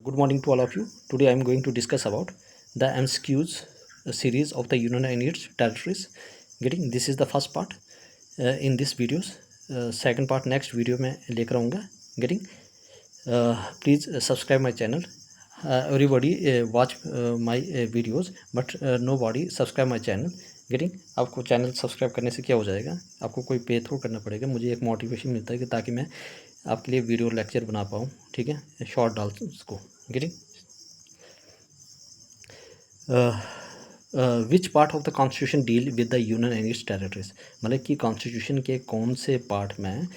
Good morning to all of you. Today I am going to discuss about the MCQs series of the Union and its territories. Getting this is the first part in this videos. Second part next video में लेकर आऊँगा. Getting please subscribe my channel. Everybody watch my videos but nobody subscribe my channel. Getting आपको channel subscribe करने से क्या हो जाएगा, आपको कोई पे थ्रू करना पड़ेगा. मुझे एक मोटिवेशन मिलता है कि ताकि मैं आपके लिए वीडियो लेक्चर बना पाऊँ. ठीक है, शॉर्ट डाल उसको. Getting which part of the constitution deal with the union and it's territories. मतलब कि कॉन्स्टिट्यूशन के कौन से पार्ट में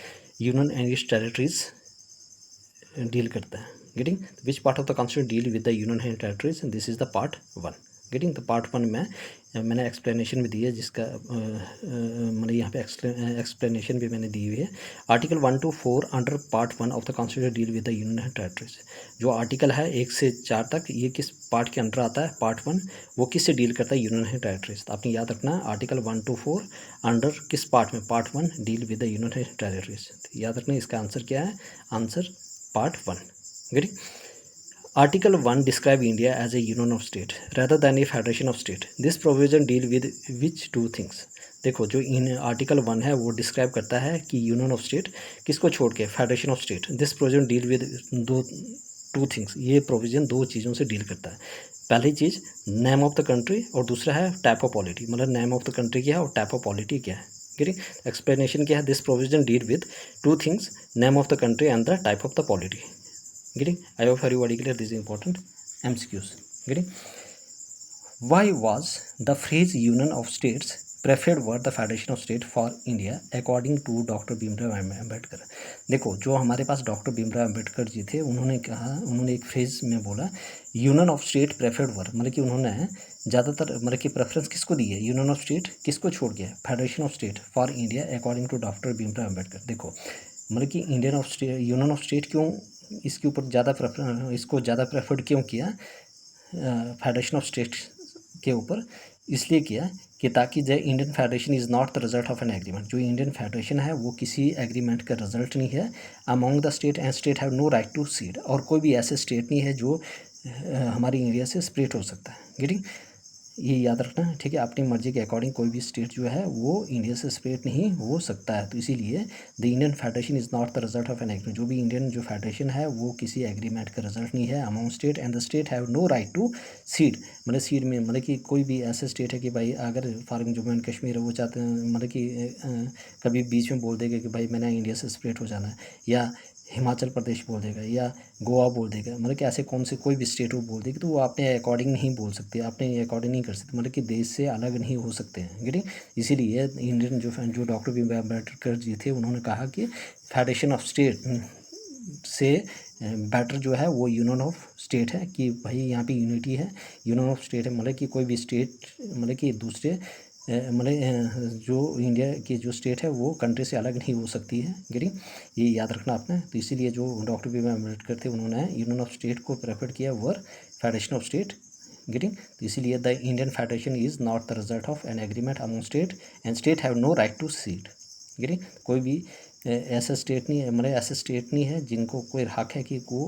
union and it's territories deal करता है. Getting which part of the constitution deal with the union and territories. This is the part 1. Getting the part 1 में मैंने एक्सप्लेनेशन भी दी है, जिसका मतलब यहाँ पे एक्सप्लेनेशन भी मैंने दी हुई है. Article 1 to 4 under part 1 of the constitution deal with the union and territories. जो आर्टिकल है 1 से 4 तक, ये किस पार्ट के अंडर आता है? पार्ट 1. वो किससे डील करता है? Union and territories. तो आपने याद रखना आर्टिकल 1 to 4 अंडर किस पार्ट में? Part 1 deal with the union and territories. याद रखना इसका आंसर क्या है? Answer part 1. Getting Article 1 describe India as a union of state rather than a federation of state. This provision deal with which two things? देखो, जो in article 1 है वो describe करता है कि यूनियन ऑफ स्टेट किसको छोड़ के? Federation of state. This provision deal with two things. ये प्रोविजन दो चीज़ों से डील करता है. पहली चीज़ नेम ऑफ द कंट्री और दूसरा है टाइप ऑफ पॉलिटी. मतलब नेम ऑफ द कंट्री क्या है और टाइप ऑफ पॉलिटी क्या है. गेटिंग एक्सप्लेनेशन क्या है? This provision deal with two things, name of the country and the type of the polity. Getting, I hope everybody clear. This is important MCQs. Getting, why was the phrase union of states preferred word the federation of state for India according to doctor Bhimrao Ambedkar. देखो, जो हमारे पास doctor Bhimrao Ambedkar ji थे, उन्होंने कहा, उन्होंने एक phrase में बोला union of state preferred word. मतलब कि उन्होंने ज़्यादातर मतलब कि प्रेफरेंस किसको दी है? यूनियन ऑफ स्टेट किसको छोड़ गया? Federation of state for India according to doctor Bhimrao Ambedkar. देखो, मतलब कि Indian of state, union of state क्यों इसके ऊपर इसको ज़्यादा प्रेफर्ड क्यों किया फेडरेशन ऑफ स्टेट के ऊपर? इसलिए किया कि ताकि the Indian federation is not the result of an agreement. जो इंडियन फेडरेशन है वो किसी एग्रीमेंट का रिजल्ट नहीं है. Among the state and state have no right to cede. और कोई भी ऐसे स्टेट नहीं है जो हमारी इंडिया से स्प्लिट हो सकता है. गेटिंग, ये याद रखना है. ठीक है, अपनी मर्जी के अकॉर्डिंग कोई भी स्टेट जो है वो इंडिया से सेपरेट नहीं हो सकता है. तो इसीलिए the Indian federation is not the result of an agreement. जो भी इंडियन जो फेडरेशन है वो किसी एग्रीमेंट का रिजल्ट नहीं है. Among state and the state have no right to cede. मतलब सीड में मतलब कि कोई भी ऐसे स्टेट है कि भाई अगर फॉर जम्मू एंड कश्मीर है, वो चाहते हैं मतलब कि कभी बीच में बोल देगा कि भाई मैंने इंडिया से सेपरेट हो जाना है, या हिमाचल प्रदेश बोल देगा या गोवा बोल देगा. मतलब कि ऐसे कौन से कोई भी स्टेट वो बोल देगी, तो वो अपने अकॉर्डिंग नहीं बोल सकते, अपने अकॉर्डिंग नहीं कर सकते. मतलब कि देश से अलग नहीं हो सकते हैं. गेटिंग, इसीलिए इंडियन जो डॉक्टर भीमराव अम्बेडकर जी थे, उन्होंने कहा कि फेडरेशन ऑफ स्टेट से बेटर जो है वो यूनियन ऑफ स्टेट है. कि भाई यहाँ पे यूनिटी है, यूनियन ऑफ स्टेट है. मतलब कि कोई भी स्टेट मतलब कि दूसरे मतलब जो इंडिया की जो स्टेट है वो कंट्री से अलग नहीं हो सकती है. गेटिंग, ये याद रखना आपने. तो इसीलिए जो डॉक्टर भीमराव अम्बेडकर थे, उन्होंने यूनियन ऑफ स्टेट को प्रेफर किया over federation of state. Getting, तो इसीलिए the Indian federation is not the result of an agreement among state and state have no right to cede. Getting, कोई भी ऐसा स्टेट नहीं है, मतलब ऐसा स्टेट नहीं है जिनको कोई हक है कि वो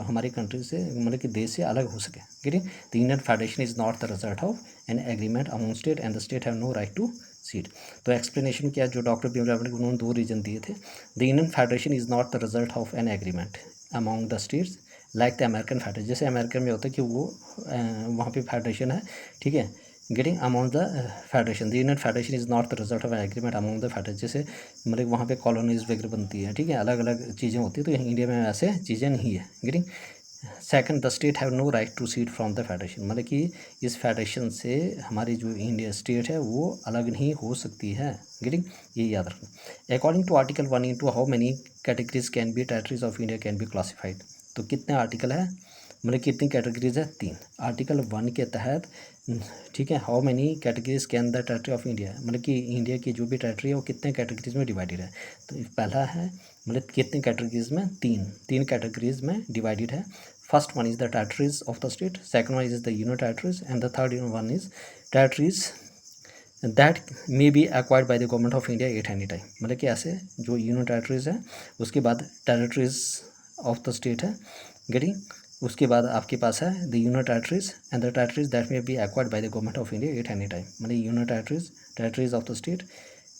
हमारी कंट्री से मतलब कि देश से अलग हो सके. Getting, the Indian federation is not the result of an agreement among state and the state have no right to cede. तो एक्सप्लेनेशन क्या जो डॉक्टर भीमराव अम्बेडकर उन्होंने दो रीजन दिए थे. The Indian federation is not the result of an agreement among the states like the American federation. जैसे American में होता है कि वो वहाँ पे फेडरेशन है. ठीक है, getting among the federation, the Indian federation is not the result of an agreement among the federation. जैसे मतलब वहाँ पे कॉलोनीज वगैरह बनती है. ठीक है, अलग अलग चीज़ें होती है. तो इंडिया में ऐसे चीज़ें नहीं है. Getting, second, the state have no right to cede from the federation. मतलब कि इस फेडरेशन से हमारी जो इंडिया स्टेट है वो अलग नहीं हो सकती है. गेटिंग, ये याद रखना. According to article 1 into how many categories can be territories of India can be classified. तो कितने आर्टिकल है, मतलब कितनी कैटेगरीज है? 3. आर्टिकल 1 के तहत, ठीक है, how many categories can the territory of India. मतलब कि इंडिया की जो भी टेरिटरी है वो कितने कैटेगरीज में डिवाइडेड है. तो पहला है मतलब कितनी कैटेगरीज में? 3 कैटेगरीज में डिवाइडेड है. First one is the territories of the state, second one is the union territories and the third one is territories that may be acquired by the government of India at any time. मतलब कि ऐसे जो union territories है, उसके बाद territories of the state है. Getting, उसके बाद आपके पास है the union territories and the territories that may be acquired by the government of India at any time, मतलब union territories, territories of the state,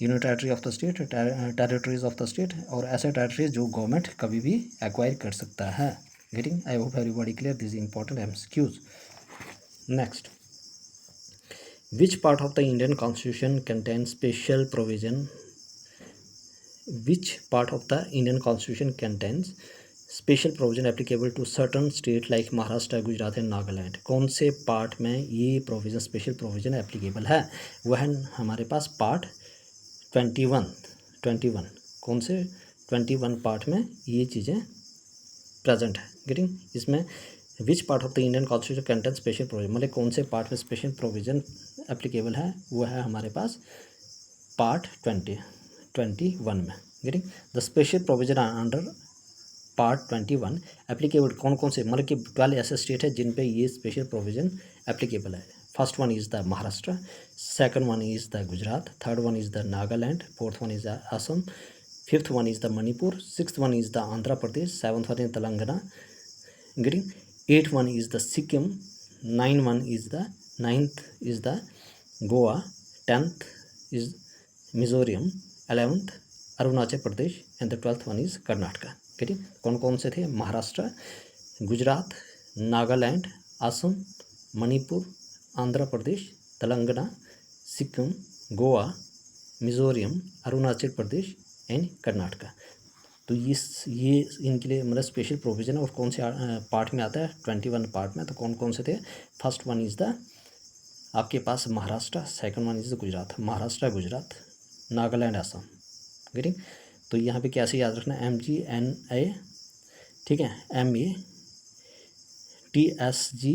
union territory of the state, territories of the state, और ऐसे territories जो government कभी भी acquire कर सकता है। Getting, I hope everybody clear, this important MCQs. Next, which part of the Indian constitution contain special provision, which part of the Indian Constitution contains special provision applicable to certain state like Maharashtra, Gujarat and Nagaland. कौन से part में ये provision, special provision applicable है? वह है हमारे पास part 21। कौन से 21 पार्ट में ये चीज़ें प्रेजेंट है? गेटिंग, इसमें विच part of the Indian constitution contain special provision, मतलब कौन से पार्ट में स्पेशल प्रोविज़न एप्लीकेबल है? वह है हमारे पास पार्ट 21 में। Getting, the special provision under part 21 applicable कौन कौन से, मतलब कि 12 ऐसे स्टेट है जिन पे ये स्पेशल प्रोविजन एप्लीकेबल है। First one is the Maharashtra, second one is the Gujarat, third one is the Nagaland, fourth one is the Assam, fifth one is the Manipur, sixth one is the Andhra Pradesh, seventh one is Telangana, getting, eight one is the Sikkim, ninth is the Goa, 10th is Mizoram, 11th Arunachal Pradesh and the 12th one is Karnataka. ठीक, कौन कौन से थे? Maharashtra, Gujarat, Nagaland, Assam, Manipur, Andhra Pradesh, Telangana, Sikkim, Goa, Mizoram, Arunachal Pradesh and Karnataka. तो ये इनके लिए मतलब स्पेशल प्रोविज़न और कौन से पार्ट में आता है? 21 पार्ट में। तो कौन कौन से थे? फर्स्ट वन इज़ द आपके पास Maharashtra, second one is Gujarat, Maharashtra, Gujarat, Nagaland, Assam. Getting, तो यहाँ पे कैसे याद रखना? MGNA, ठीक है, MA TSG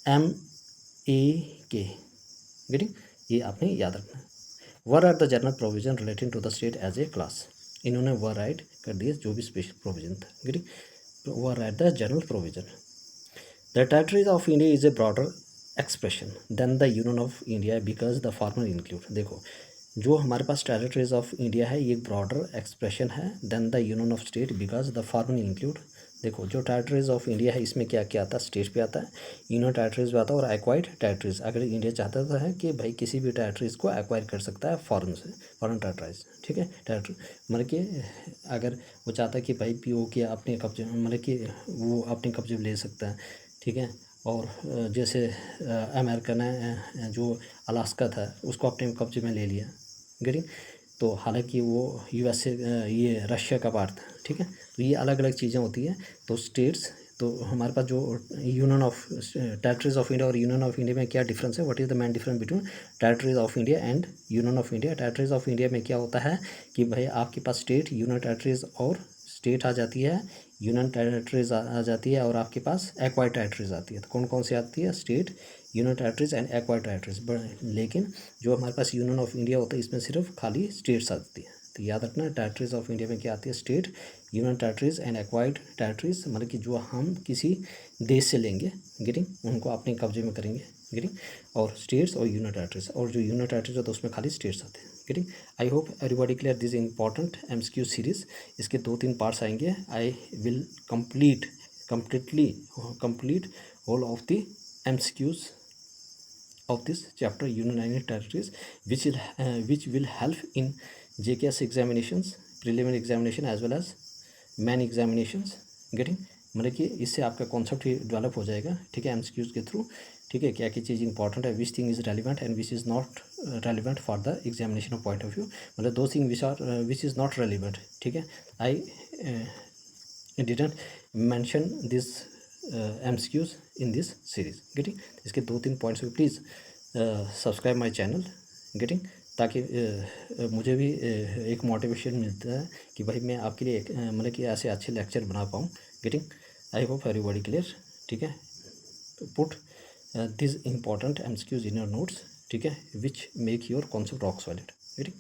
MAK। गेटिंग, ये आपने याद रखना है। Were are the general provision relating to the state as a class, इन्होंने वर राइट कर दिए जो भी स्पेशल प्रोविजन था। Getting, were are the general provision. The territories of India is a broader expression than the union of India because the former include. देखो, जो हमारे पास टेरिटरीज ऑफ इंडिया है ये ब्रॉडर एक्सप्रेशन है than the union of state because the former include. देखो, जो territories of India है इसमें क्या क्या आता है? स्टेट पे आता है, यूनियन टेरिटरीज पे आता है और एक्वायर्ड टेरिटरीज। अगर इंडिया चाहता तो है कि भाई किसी भी टेरिटरीज को एक्वायर कर सकता है फॉरेन से, फॉरेन टेरिटरीज। ठीक है, टेरिटरी मतलब कि अगर वो चाहता है कि भाई POK अपने कब्जे, मतलब कि वो अपने कब्जे में ले सकता है। ठीक है, और जैसे अमेरिका ने जो अलास्का था उसको अपने कब्जे में ले लिया। गेटिंग, तो हालांकि वो USA ये रशिया का पार्ट था। ठीक है, तो ये अलग अलग चीज़ें होती हैं। तो स्टेट्स, तो हमारे पास जो union of territories of India और यूनियन ऑफ इंडिया में क्या डिफरेंस है? What is the main difference between territories of India and union of India? Territories of India में क्या होता है कि भाई आपके पास स्टेट, यूनियन टेरिटरीज और स्टेट आ जाती है, यूनियन टेरिटरीज आ जाती है, और आपके पास एक्वायर्ड टेरिटरीज आती है। तो कौन कौन सी आती है? State, union territories and acquired territories. लेकिन जो हमारे पास यूनियन ऑफ इंडिया होता है इसमें सिर्फ खाली स्टेट्स आती है। तो याद रखना, टेरिटरीज ऑफ इंडिया में क्या आती है? State, union territories and acquired territories, मतलब कि जो हम किसी देश से लेंगे, गेटिंग, उनको अपने कब्जे में करेंगे। गेटिंग, और स्टेट्स और यूनियन टेरिटरीज, और जो यूनियन टेरिटरीज होता है उसमें खाली स्टेट्स आते हैं। Getting, I hope everybody clear this important MCQ series. इसके 2-3 पार्ट्स आएंगे। I will complete all of the MCQs of this chapter Union and Territories, which will help in JKS examinations, preliminary examination as well as main examinations। Getting, मतलब कि इससे आपका concept ही develop हो जाएगा। ठीक है, MCQs के थ्रू। ठीक है, क्या क्या चीज़ इंपॉर्टेंट है, which thing is relevant and which is not relevant for the examination of point of view, मतलब दो thing which is not relevant. ठीक है, I didn't mention this MCQs in this series. Getting, इसके 2-3 points पे please subscribe my channel. Getting, ताकि मुझे भी एक मोटिवेशन मिलता है कि भाई मैं आपके लिए मतलब कि ऐसे अच्छे लेक्चर बना पाऊँ। Getting, I hope everybody clear. ठीक है, put this important MCQs in your notes. ठीक है, which make your concept rock solid. Getting.